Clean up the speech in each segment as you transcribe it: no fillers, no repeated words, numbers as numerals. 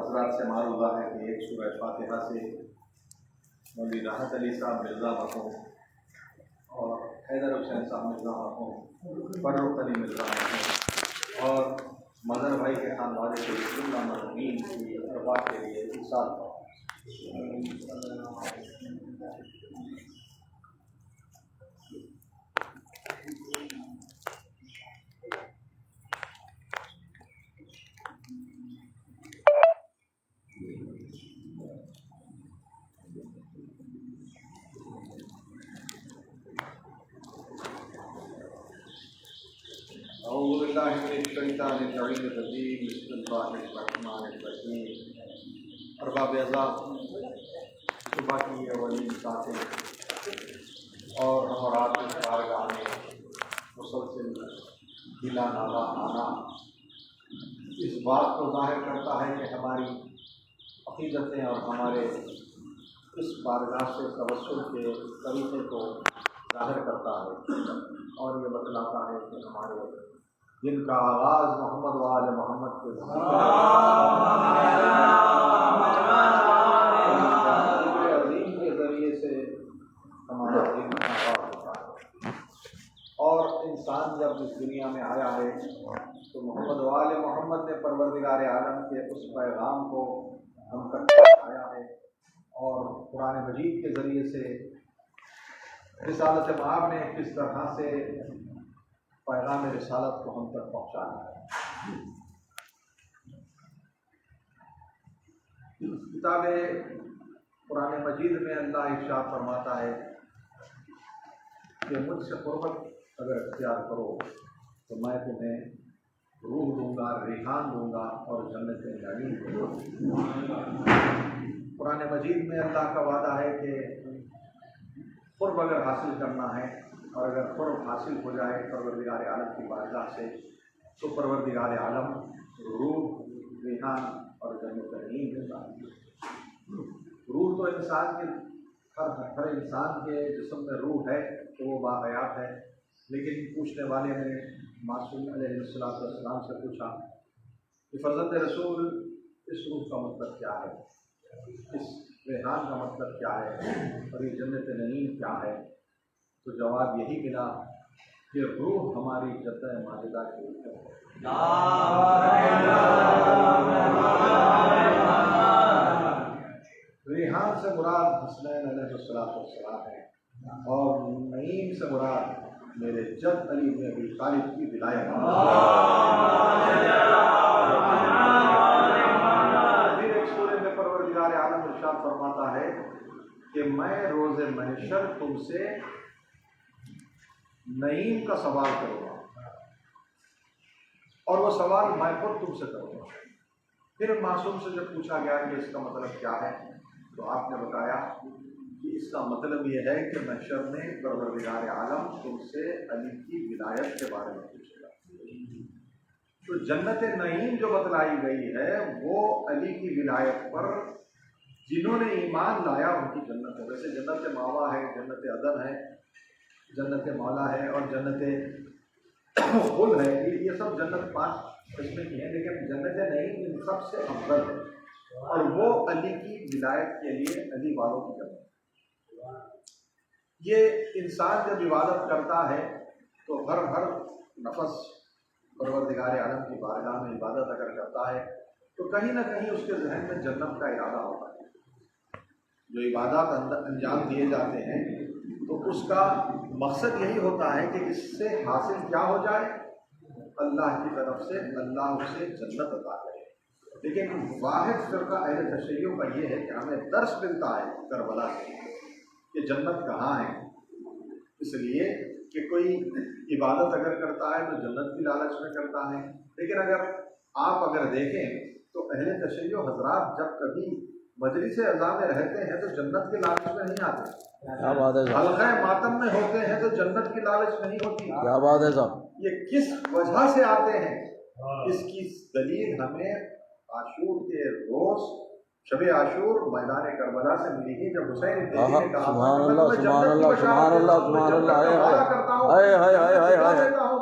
حضرات سے معلوم ہوا ہے کہ ایک سورہ فاتحہ سے مولوی راحت علی صاحب مرزا مرحوم اور حیدر حسین صاحب مرزا مرحوم، فاروق علی مرزا مرحوم اور مظہر بھائی کے خاندان کے اللہ مرحومین کی ارواح کے لیے اتصال ہوا۔ اعوذ باللہ من الشیطان الرجیم، بسم اللہ الرحمن الرحیم۔ ارباب اعظام، صبح کی یہ ولی ساتیں اور ہمارات کی بارگاہ میں مسلسل بلا نالا آنا اس بات کو ظاہر کرتا ہے کہ ہماری عقیدتیں اور ہمارے اس بارگاہ سے توسل کے طریقے کو ظاہر کرتا ہے اور یہ بتلاتا ہے کہ ہمارے جن کا آغاز محمد و آل محمد کے عظیم کے ذریعے سے ہمارا دین کا آغاز ہوتا ہے، اور انسان جب اس دنیا میں آیا ہے تو محمد و آل محمد نے پروردگار عالم کے اس پیغام کو ہم تک پہنچایا ہے، اور قرآن مجید کے ذریعے سے رسالت مآب نے کس طرح سے پیغام رسالت کو ہم تک پہنچانا ہے۔ کتاب قرآن مجید میں اللہ ارشاد فرماتا ہے کہ مجھ سے قربت اگر اختیار کرو تو میں تمہیں روح دوں گا، ریحان دوں گا اور جنت نعیم دوں گا۔ قرآن مجید میں اللہ کا وعدہ ہے کہ قرب اگر حاصل کرنا ہے اور اگر قرب حاصل ہو جائے پروردگار عالم کی بارگاہ سے تو پروردگار عالم روح، ریحان اور جنت نعیم دیتا ہے۔ روح تو انسان کے ہر انسان کے جسم میں روح ہے تو وہ باحیات ہے، لیکن پوچھنے والے نے معصوم علیہ السلام سے پوچھا کہ فرزند رسول اس روح کا مطلب کیا ہے، اس ریحان کا مطلب کیا ہے اور یہ جنت نعیم کیا ہے؟ تو جواب یہی ملا کہ روح ہماری جدہ ماجدہ کے اوپر ہے۔ ریحان سے مراد حسنین علیہ السلام ہے اور نعیم سے مراد میرے جد علی بن ابی طالب کی ولایت ہے۔ پھر ایک سورہ میں پروردگار عالم ارشاد فرماتا ہے کہ میں روز محشر تم سے نعیم کا سوال کروں گا اور وہ سوال میں خود تم سے کروں گا۔ پھر معصوم سے جب پوچھا گیا کہ اس کا مطلب کیا ہے تو آپ نے بتایا کہ اس کا مطلب یہ ہے کہ محشر میں پروردگار عالم تم سے علی کی ولایت کے بارے میں پوچھے گا۔ تو جنت نعیم جو بتلائی گئی ہے وہ علی کی ولایت پر جنہوں نے ایمان لایا ان کی جنت ہے۔ ویسے جنت ماوا ہے، جنت عدن ہے، جنت مولا ہے اور جنت خلد ہے، یہ سب جنت 5 قسم کی ہیں، لیکن جنت نعیم ان سب سے افضل ہے اور وہ علی کی ولایت کے لیے علی والوں کی جنت ہے۔ یہ انسان جب عبادت کرتا ہے تو ہر نفس پروردگار عالم کی بارگاہ میں عبادت اگر کرتا ہے تو کہیں نہ کہیں اس کے ذہن میں جنت کا ارادہ ہوتا ہے۔ جو عبادات انجام دیے جاتے ہیں تو اس کا مقصد یہی ہوتا ہے کہ اس سے حاصل کیا ہو جائے، اللہ کی طرف سے اللہ اسے جنت عطا کرے۔ لیکن واحد فرقہ اہل تشیع کا یہ ہے کہ ہمیں درس ملتا ہے کربلا سے کہ جنت کہاں ہے، اس لیے کہ کوئی عبادت اگر کرتا ہے تو جنت کی لالچ میں کرتا ہے، لیکن اگر دیکھیں تو اہل تشیع حضرات جب کبھی مجلس اعضاء میں رہتے ہیں تو جنت کی لالچ میں نہیں آتے، حلقہ ماتم میں ہوتے ہیں تو جنت کی لالچ نہیں ہوتی۔ کیا بات ہے صاحب، یہ کس وجہ سے آتے ہیں اس کی دلیل ہمیں عاشور کے روز شب عاشور میدان کربلا سے ملی ہی، جب حسین نے کہا سبحان اللہ سبحان اللہ سبحان اللہ سبحان اللہ،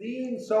300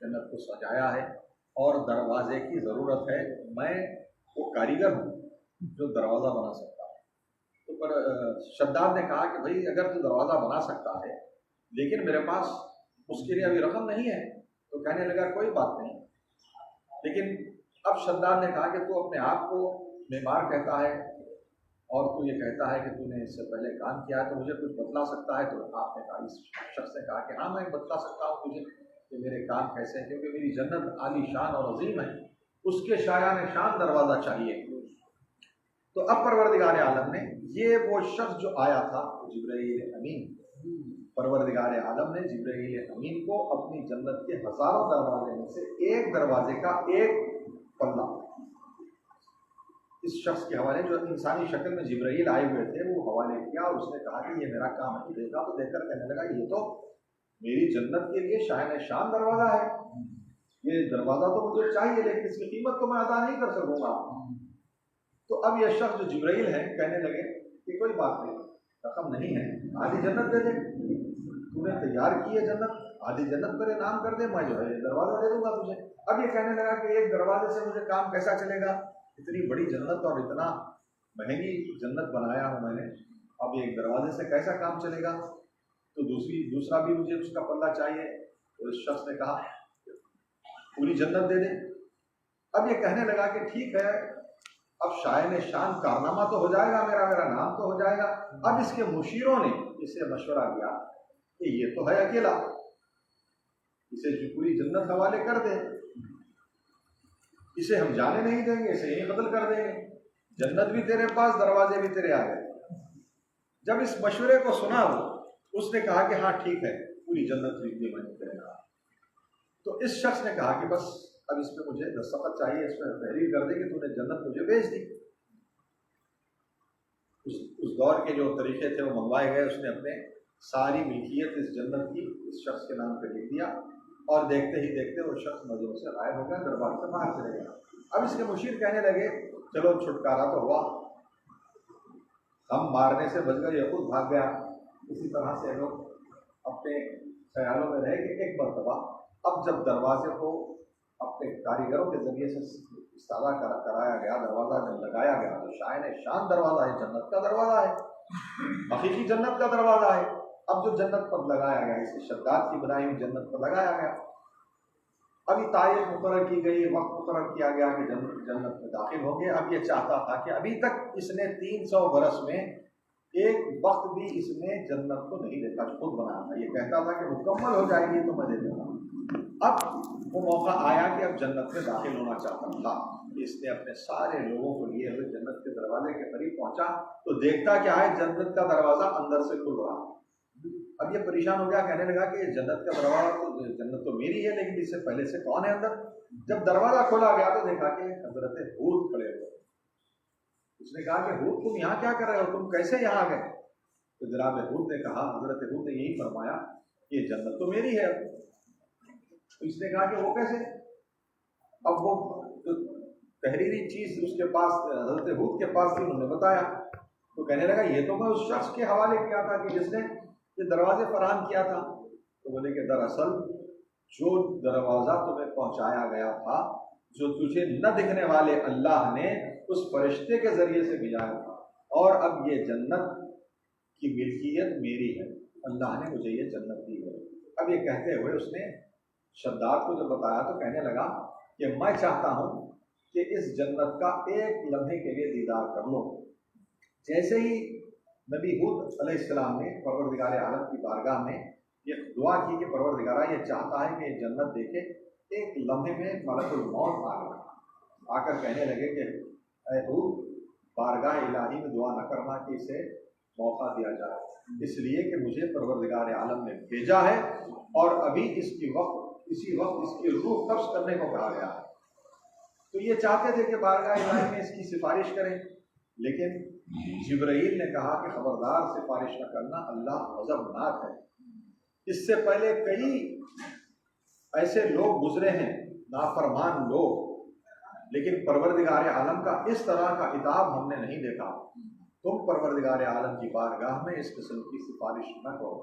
جنت کو سجایا ہے، اور دروازے کی ضرورت ہے، میں وہ کاریگر ہوں جو دروازہ بنا سکتا ہے۔ تو پر شداد نے کہا کہ بھائی اگر تو دروازہ بنا سکتا ہے لیکن میرے پاس اس کے لیے ابھی رقم نہیں ہے، تو کہنے لگا کوئی بات نہیں، لیکن اب شداد نے کہا کہ تو اپنے آپ کو معمار کہتا ہے اور تو یہ کہتا ہے کہ تو نے اس سے پہلے کام کیا ہے، تو مجھے کچھ بتلا سکتا ہے؟ تو آپ نے کہا، اس شخص نے کہا کہ ہاں میں بتلا سکتا ہوں تجھے کہ میرے کام کیسے ہیں، کیونکہ میری جنت عالی شان اور عظیم ہے، اس کے شایان شان دروازہ چاہیے۔ تو اب پروردگار عالم نے، یہ وہ شخص جو آیا تھا جبرائیل امین، پروردگار عالم نے جبرائیل امین کو اپنی جنت کے ہزاروں دروازے میں سے ایک دروازے کا ایک پلہ اس شخص کے حوالے، جو انسانی شکل میں جبرائیل آئے ہوئے تھے، وہ حوالے کیا، اور اس نے کہا کہ یہ میرا کام ہے۔ دیکھا تو دیکھ کر کہنے لگا یہ تو میری جنت کے لیے شایان شان دروازہ ہے، یہ دروازہ تو مجھے چاہیے لیکن اس کی قیمت تو میں ادا نہیں کر سکوں گا۔ تو اب یہ شخص جو جبرائیل ہے کہنے لگے کہ کوئی بات نہیں، رقم نہیں ہے، آدھی جنت دے دے، تو نے تیار کی ہے جنت، آدھی جنت میرے نام کر دے، میں جو ہے دروازہ دے دوں گا تجھے۔ اب یہ کہنے لگا کہ ایک دروازے سے مجھے کام کیسا چلے گا، اتنی بڑی جنت اور اتنا مہنگی جنت بنایا ہوں میں نے، اب ایک دروازے سے کیسا کام چلے گا؟ تو دوسرا بھی مجھے اس کا پلہ چاہیے۔ تو اس شخص نے کہا پوری جنت دے دے۔ اب یہ کہنے لگا کہ ٹھیک ہے، اب شایان شان کارنامہ تو ہو جائے گا، میرا نام تو ہو جائے گا۔ اب اس کے مشیروں نے اسے مشورہ دیا کہ یہ تو ہے اکیلا، اسے جو پوری جنت حوالے کر دے، اسے ہم جانے نہیں دیں گے، اسے یہیں قتل کر دیں گے، جنت بھی تیرے پاس، دروازے بھی تیرے آگے۔ جب اس مشورے کو سنا اس نے کہا کہ ہاں ٹھیک ہے، پوری جنت خرید لی میں نے تیرے نام۔ تو اس شخص نے کہا کہ بس اب اس پہ مجھے دستخط چاہیے، اس پہ تحریر کر دے کہ تو نے جنت مجھے بیچ دی۔ اس دور کے جو طریقے تھے وہ منگوائے گئے، اس نے اپنے ساری ملکیت اس جنت کی اس شخص کے نام پہ لکھ دیا، اور دیکھتے ہی دیکھتے وہ شخص نظروں سے غائب ہو گیا، دربار سے باہر چلے گیا۔ اب اس کے مشیر کہنے لگے چلو چھٹکارا تو ہوا، ہم مارنے سے بچ گئے، یہ خود بھاگ گیا۔ اسی طرح سے لوگ اپنے خیالوں میں رہے کہ ایک مرتبہ اب جب دروازے کو اپنے کاریگروں کے ذریعے سے استادہ کرایا گیا، دروازہ جب لگایا گیا تو شایان شان دروازہ ہے، جنت کا دروازہ ہے، حقیقی جنت کا دروازہ ہے۔ اب جو جنت پر لگایا گیا، اس کی شداد کی بنائی ہوئی جنت پر لگایا گیا، ابھی تاریخ مقرر کی گئی، وقت مقرر کیا گیا کہ جنت میں داخل ہوں گے۔ اب یہ چاہتا تھا کہ ابھی تک اس نے 300 برس میں ایک وقت بھی اس نے جنت کو نہیں دیکھا، جو خود بنایا تھا، یہ کہتا تھا کہ مکمل ہو جائے گی تو میں دے دوں گا۔ اب وہ موقع آیا کہ اب جنت میں داخل ہونا چاہتا تھا، اس نے اپنے سارے لوگوں کو لیے ہوئے جنت کے دروازے کے قریب پہنچا تو دیکھتا کیا ہے، جنت کا دروازہ اندر سے کھل رہا۔ اب یہ پریشان ہو گیا، کہنے لگا کہ جنت کا دروازہ تو جنت تو میری ہے، لیکن اس سے پہلے سے کون ہے اندر؟ جب دروازہ کھولا گیا تو دیکھا کہ حضرت ہود کھڑے ہوئے۔ اس نے کہا کہ ہود تم یہاں کیا کر رہے ہو، تم کیسے یہاں آ گئے؟ تو جناب ہود نے کہا، حضرت ہود نے یہی فرمایا کہ جنت تو میری ہے۔ تو اس نے کہا کہ وہ کیسے؟ اب وہ تحریری چیز اس کے پاس، حضرت ہود کے پاس تھی، انہوں نے بتایا۔ تو کہنے لگا یہ تو میں اس شخص کے حوالے کیا تھا کہ جس نے یہ دروازے فراہم کیا تھا۔ تو بولے کہ دراصل جو دروازہ تمہیں پہنچایا گیا تھا، جو تجھے نہ دکھنے والے اللہ نے اس فرشتے کے ذریعے سے بھیجایا تھا، اور اب یہ جنت کی ملکیت میری ہے، اللہ نے مجھے یہ جنت دی ہے۔ اب یہ کہتے ہوئے اس نے شداد کو جب بتایا تو کہنے لگا کہ میں چاہتا ہوں کہ اس جنت کا ایک لمحے کے لیے دیدار کر لو۔ جیسے ہی نبی ہود علیہ السلام نے پروردگار عالم کی بارگاہ میں یہ دعا کی کہ پروردگارہ یہ چاہتا ہے کہ یہ جنت دیکھے، ایک لمحے میں ملک الموت آ گیا، آ کر کہنے لگے کہ اے ہود، بارگاہ الہی میں دعا نہ کرنا کہ اسے موقع دیا جائے، اس لیے کہ مجھے پروردگار عالم نے بھیجا ہے اور ابھی اسی وقت اس کی روح قبض کرنے کو کہا گیا ہے۔ تو یہ چاہتے تھے کہ بارگاہ الہی میں اس کی سفارش کریں، لیکن جبرائیل نے کہا کہ خبردار سفارش نہ کرنا، اللہ غضبناک ہے۔ اس سے پہلے کئی ایسے لوگ گزرے ہیں، نافرمان لوگ، لیکن پروردگار عالم کا اس طرح کا عتاب ہم نے نہیں دیکھا۔ تم پروردگار عالم کی بارگاہ میں اس قسم کی سفارش نہ کرو۔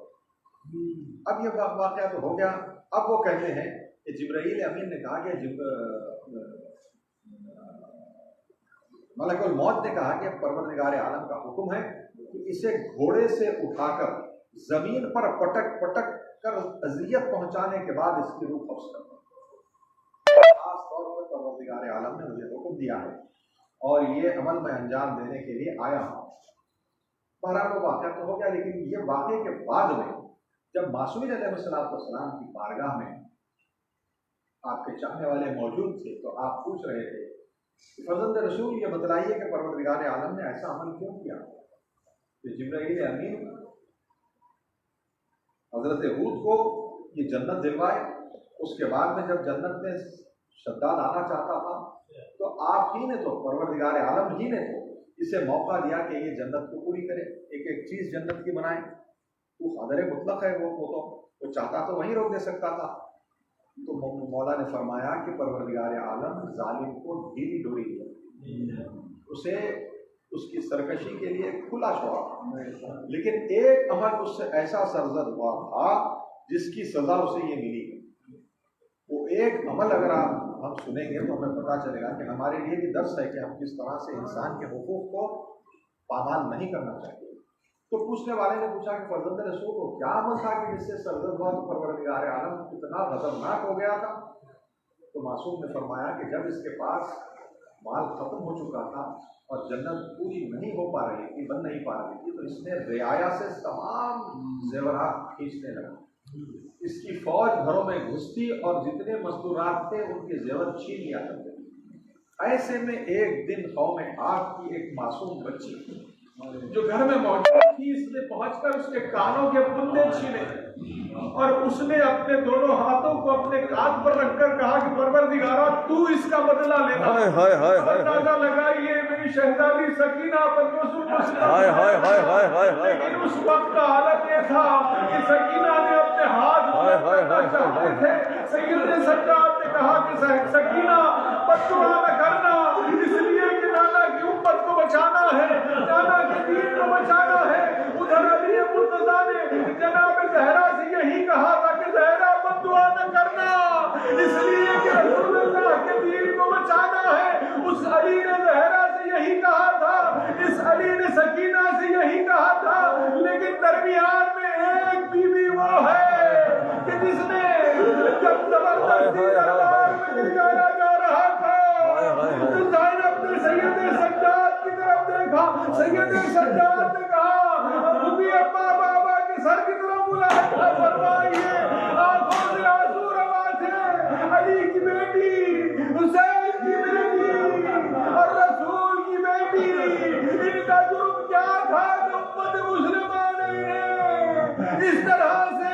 اب یہ واقعہ تو ہو گیا. اب وہ کہتے ہیں کہ جبرائیل امین نے کہا کہ ملک الموت نے کہا کہ پروردگار عالم کا حکم ہے کہ اسے گھوڑے سے اٹھا کر زمین پر پٹک پٹک کر اذیت پہنچانے کے بعد اس کی روح قبض کر. خاص طور پر پروردگار عالم نے مجھے حکم دیا ہے اور یہ عمل میں انجام دینے کے لیے آیا ہوں. بہرحال وہ واقعہ تو ہو گیا، لیکن یہ واقعے کے بعد میں جب معصومین علیہ السلام کی بارگاہ میں آپ کے چاہنے والے موجود تھے تو آپ پوچھ رہے تھے کہ فرزند رسول یہ بتلائیے کہ پروردگار عالم نے ایسا عمل کیوں کیا کہ جبرائیل امین حضرت ہود کو یہ جنت دلوائے. اس کے بعد میں جب جنت میں شداد آنا چاہتا تھا تو آپ ہی نے تو پروردگار عالم ہی نے تو اسے موقع دیا کہ یہ جنت کو پوری کرے، ایک ایک چیز جنت کی بنائے. وہ قادر مطلق ہے، وہ چاہتا تو وہیں روک دے سکتا تھا. تو مولا نے فرمایا کہ پروردگار عالم ظالم کو ڈھیلی ڈوری دیا، اسے اس کی سرکشی کے لیے کھلا چھوڑا، لیکن ایک عمل اس سے ایسا سرزد ہوا تھا جس کی سزا اسے یہ ملی. وہ ایک عمل اگر ہم سنیں گے تو ہمیں پتہ چلے گا کہ ہمارے لیے بھی درس ہے کہ ہم کس طرح سے انسان کے حقوق کو پامال نہیں کرنا چاہیے. تو پوچھنے والے نے پوچھا کہ فرزند رسول کو کیا عمل تھا کہ جس سے سرزد ہوا تو پروردگار عالم اتنا غضبناک ہو گیا تھا؟ تو معصوم نے فرمایا کہ جب اس کے پاس مال ختم ہو چکا تھا اور جنت پوری نہیں ہو پا رہی تھی، بن نہیں پا رہی تھی، تو اس نے رعایا سے تمام زیورات کھینچنے لگا. اس کی فوج گھروں میں گھستی اور جتنے مستورات تھے ان کے زیور چھین لیا کرتے. ایسے میں ایک دن قوم عاد کی ایک معصوم بچی جو گھر میں موجود تھی، اس نے پہنچ کر اس کے کانوں کے پندے چھینے اور اس نے اپنے دونوں ہاتھوں کو اپنے کان پر رکھ کر کہا کہ پروردگارا تو اس کا بدلہ لینا. اندازہ لگائیے میری شہزادی سکینہ لیکن اس وقت کا حالت یہ تھا کہ سکینہ نے اپنے ہاتھ چاہتے تھے. سیدنا سجاد نے کہا کہ سکینہ بددعا نہ کرنا، اس لیے کہ نانا کی امت کو بچانا ہے، نانا کے دین کو بچانا ہے. ادھر علی مرتضیٰ نے جناب زہرا سے یہی کہا تھا کہ زہرا بددعا نہ کرنا، اس لیے کہ رسول اللہ کے دین کو بچانا ہے. اس علی نے زہرا سے یہی کہا تھا، اس علی نے سکینہ سے یہی کہا تھا، لیکن درمیان میں ایک بیوی وہ ہے کہ جس نے جب زبردستی دربار میں لے جایا جا رہا تھا تو زینب نے سید سجاد کی طرف دیکھا. سید سجاد نے کہا خودی ابا بابا کے سر کی طرف ملاحظہ فرمائیے، آنکھوں سے آنسو روا تھے. علی کی بیٹی، حسین کی بیٹی اور رسول کی بیٹی، ان کا جرم کیا تھا کہ امت مسلمہ نے اس طرح سے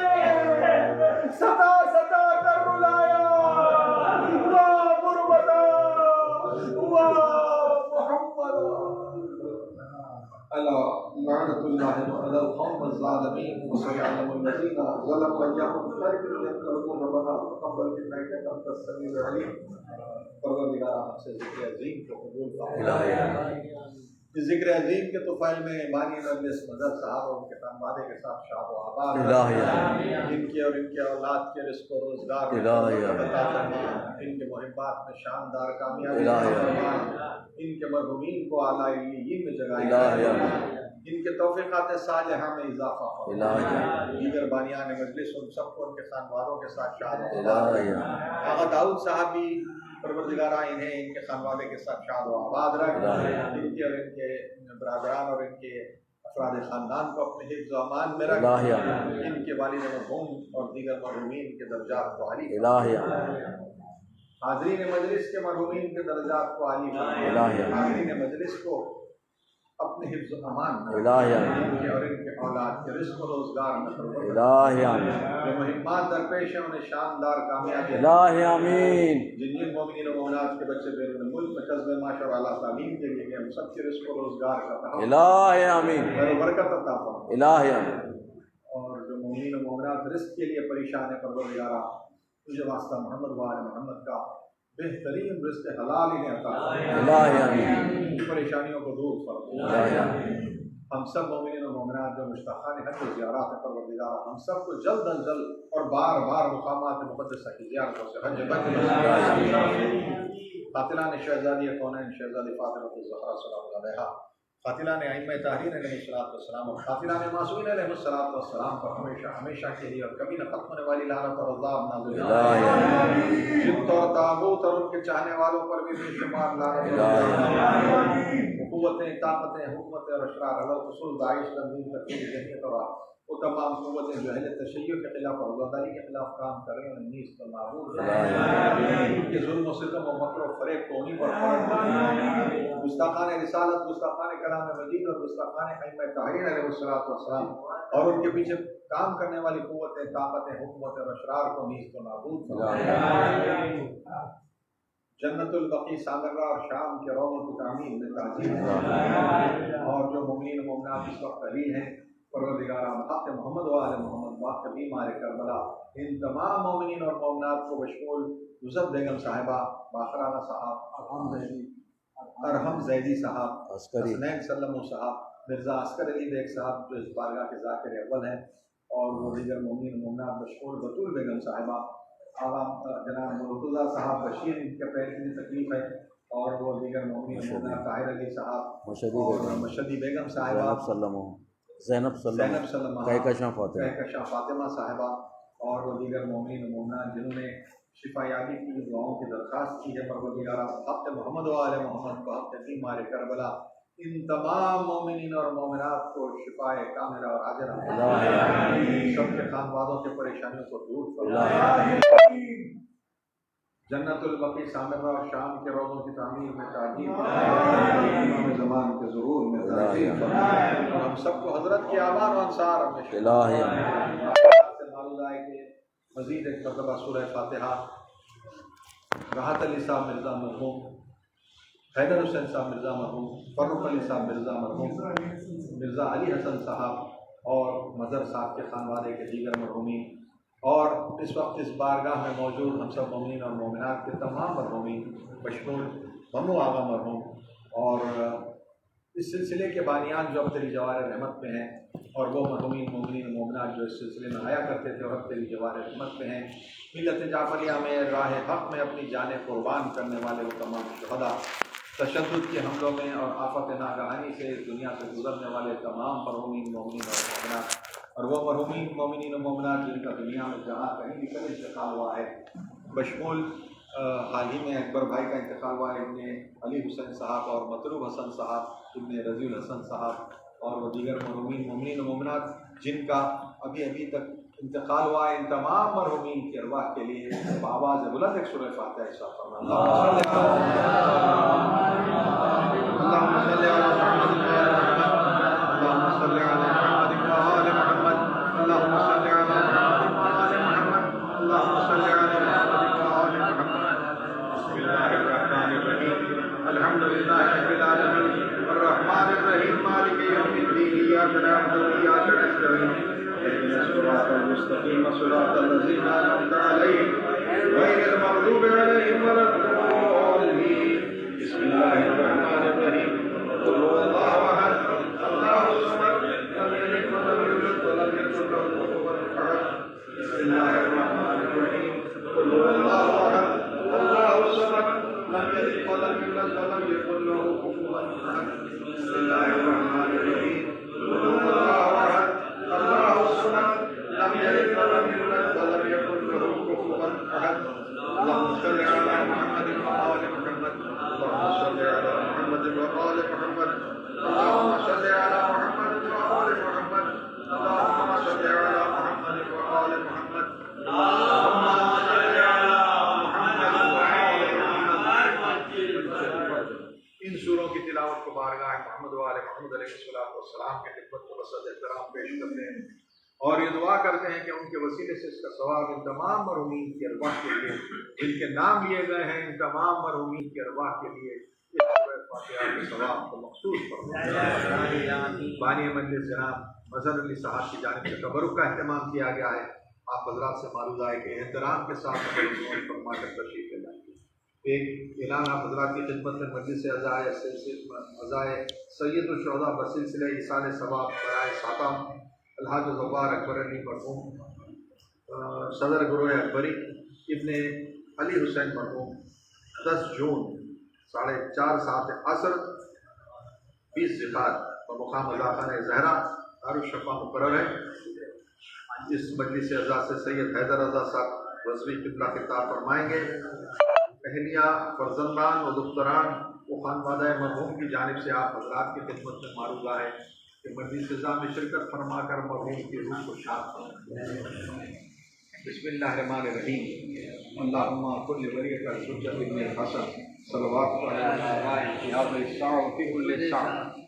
ستا ستا کر رلایا. واہ مربدا واہ محمد لعنت اللہ علی القوم الظالمین وسيعلم الذين ظلموا ايهم ينقلبون ربنا تقبل منا انك انت السميع العليم. پروردگار ہم سے ذکر عظیم کو قبول فرما. اس ذکر عظیم کے طفیل میں بانی مجلس مدد صاحب اور ان کے خانوادے کے ساتھ شاد و آباد، ان کے اور ان کے اولاد کے رزق و روزگار عطا فرما، ان کے محبات میں شاندار کامیابی فرما، ان کے مرحومین کو اعلیٰ علیین میں جگہ، ان کے توفیقات صالحہ میں اضافہ فرما. دیگر بانیان مجلس ان سب کو ان کے خانوادوں کے ساتھ شاد و آباد. آقا داؤد صاحب بھی پروردگارہ انہیں ان کے خانوادے کے ساتھ شاد و آباد رکھ، ان کے اور ان کے برادران اور ان کے افراد خاندان کو اپنے حفظ و امان میں رکھ، ان کے والد مرحوم اور دیگر مرحومین کے درجات کو عالی فرما. حاضرین مجلس کے مرحومین کے درجات کو عالی فرما. حاضرین مجلس کو اپنے حفظ و امان میں ان کے اور ان کے اولاد کے رزق و روزگار میں جو مہمات درپیش ہیں انہیں شاندار کامیابی آمین. جن مومنین و مومنات کے بچے بیرون ملک میں قصبے معاش اور اعلیٰ تعلیم کے لیے ہم سب کے رزق و روزگار کا تحفظ برکت عطا فرما. اور جو مومنین و مومنات رزق کے لیے پریشان ہیں پروردگارہ تجھے واسطہ محمد و آل محمد کا بہترین رزق حلال انہیں عطا فرما، پریشانیوں کو دور فرما. ہم سب مومنین و مومنات جو مشتاقان حج و زیارات ہیں پروردگار ہم سب کو جلد از جلد اور بار بار مقامات مقدسہ کی زیارتوں سے حج قاتلان شہزادی کونین شہزادی فاطمہ الزہرا سلام علیہا، قاتلان ائمہ طاہرین علیہ السلام اور قاتلان معصومین علیہ السلام پر ہمیشہ ہمیشہ کے لیے اور کبھی نہ ختم ہونے والی لعنت اور عذاب نازل فرمائے، جن اور تاغوت اور ان کے چاہنے والوں پر بھی بے شمار لعنت اور قوتیں طاقتیں حکومتیں اور اشرار خصوص داعش تنظیم تکفیر جمعیت اور وہ تمام قوتیں جو اہل تشیع کے خلاف اور وفاداری کے خلاف کام کر رہے ہیں انہیں نیست اور نابود ان کے ظلم و ستم و مکر و فریب کو انہیں پر پڑھ گستاخان رسالت گستاخان کلام مجید اور گستاخان ائمہ طاہرین علیہ السلام اور ان کے پیچھے کام کرنے والی قوتیں طاقتیں حکومتیں اور اشرار کو نیست و نابود جنت البقیع سامرہ اور شام کے روضوں کی تعمیر میں تعظیم اور جو مومنین و مومنات اس وقت علی ہیں پروردگار حق محمد و آل محمد واقع بیمار کربلا ان تمام مومنین اور مومنات کو بشمول یوسف بیگم صاحبہ باخرانہ صاحب ارحم زیدی صاحب حسنین سلم صاحب مرزا عسکر علی بیگ صاحب جو اس بارگاہ کے ذاکر اول ہیں اور وہ دیگر مومنین و مومنات بشمول بطول بیگم صاحبہ جناب مرتضیٰ صاحب بشیر ان کے پیر کی تکلیف ہے اور وہ دیگر مومنین مومنات طاہر علی صاحب اور مشدی بیگم صاحبہ زینب سلمہ کہکشاں فاطمہ صاحبہ اور وہ دیگر مومنین و مومنات جنہوں نے شفا یابی کی دعاؤں کی درخواست کی ہے پروردگار حق محمد و آل محمد بحق بیمار کربلا ان تمام مومنین اور مومنات کو شفاء کاملہ اور عاجلہ سب کے خانوادوں کے پریشانیوں کو دور فرمائے، جنت البقیع سامرہ اور شام کے روضوں کی تعمیر میں تعجیل امام زمان کے ظہور میں تعجیل فرمائے اور ہم سب کو حضرت کے آبان و انصار سے معلوم ہے کہ مزید ایک مرتبہ سورہ فاتحہ راحت علی صاحب مرزا مرحوم، حیدر حسین صاحب مرزا مرحوم، فرخ علی صاحب مرزا مرحوم، مرزا علی حسن صاحب اور مظہر صاحب کے خانوادے کے دیگر مرحومین اور اس وقت اس بارگاہ میں موجود ہم سب مومنین اور مومنات کے تمام مرحومین بشمول ممنوع آغا مرحوم اور اس سلسلے کے بانیان جو اب تیری جوار رحمت میں ہیں اور وہ مرحومین مومنین و مومنات جو اس سلسلے میں آیا کرتے تھے اور اب تیری جوار رحمت میں ہیں، ملت جعفریہ میں راہ حق میں اپنی جانیں قربان کرنے والے وہ تمام شہداء، تشدد کے حملوں میں اور آفت ناگہانی سے اس دنیا سے گزرنے والے تمام مرحومین مومنین اور مومنات اور وہ مرحومین مومنین و مومنات جن کا دنیا میں جہاں کہیں بھی کبھی انتقال ہوا ہے، بشمول حال ہی میں اکبر بھائی کا انتقال ہوا ہے ابن علی حسین صاحب اور مطلوب حسن صاحب ابن رضی الحسن صاحب اور وہ دیگر مرحومین مومنین و مومنات جن کا ابھی تک انتقال ہوا ہے، ان تمام مرحومین کی ارواح کے لیے بآواز بلند ایک سورہ فاتحہ ارشاد فرمائیں۔ اللہم صلی علی محمد اللہم صلی علی محمد وآل محمد اللہم صلی علی محمد وآل محمد اللہم صلی علی محمد وآل محمد بسم اللہ الرحمن الرحیم الحمد للہ رب العالمین الرحمن الرحیم مالک یوم الدین ایاک نعبد و ایاک نستعین اهدنا الصراط المستقیم صراط الذین انعمت علیہم غیر المغضوب علیہم ولا الضالین بسم اللہ الرحمن الرحیم قل هو اللہ احد اللہ الصمد لم یلد ولم یولد ولم یکن له کفوا احد بسم اللہ الرحمن الرحیم قل هو اللہ احد اللہ الصمد لم یلد ولم یولد ولم یکن له کفوا احد بسم اللہ الرحمن الرحیم قل هو اللہ احد اللہ الصمد لم یلد ولم یولد ولم یکن له کفوا احد اللهم صل علی محمد وآل محمد اللهم صل علی محمد وآل محمد اللهم صل علی محمد وآل محمد اللهم صل علی محمد وآل محمد اللهم صل علی محمد وآل محمد۔ ان سوروں کی تلاوت کو بارگاہ محمد وآل محمد علیہ السلام کی خدمت کو بسط احترام پیش کرتے ہیں اور یہ دعا کرتے ہیں کہ ان کے وسیلے سے اس کا ثواب ان تمام مرحومین کی ارواح کے لیے جن کے نام لیے گئے ہیں ان تمام مرحومین کی ارواح کے لیے اس سورہ فاتحہ کے ثواب کو مخصوص فرمائے۔ بانی مجلس جناب مظہر علی صاحب کی جانب سے تبرک کا اہتمام کیا گیا ہے، آپ حضرات سے معلوم ہے کہ احترام کے ساتھ فرما کر تشریف لے جائیں۔ ایک اعلان آپ حضرات کی خدمت میں مجلس عزائے سید الشہداء بسلسلہ ایصال ثواب برائے ساتم الحاج ظفار اکبر علی مرحوم صدر گروہ اکبری ابن علی حسین مرحوم 10 جون 4:30 عصر 20 ذکر بمقام اضافہ زہرا دارالشفا مقرر ہے۔ اس مجلس اعزاز سے سید حیدر رضا صاحب رضوی قبلہ خطاب فرمائیں گے۔ اہلیہ، فرزندان و دختران و خانوادہ مرحوم کی جانب سے آپ حضرات کی خدمت میں معروضہ ہے کہ مجلس اعزاز میں شرکت فرما کر مرحوم کی روح کو شاد فرمائیں۔ بسم اللہ الرحمن الرحیم۔ اللہم کل ولیک الحجۃ ابن الحسن صلوات علیہ انتہاب الساع فی کل ساع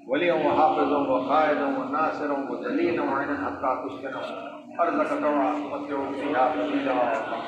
ولی و حافظ و قائد و ناصر و دلیل و عین حتی تسکن ارضک طوعا ومتعوا فیہا قلیلا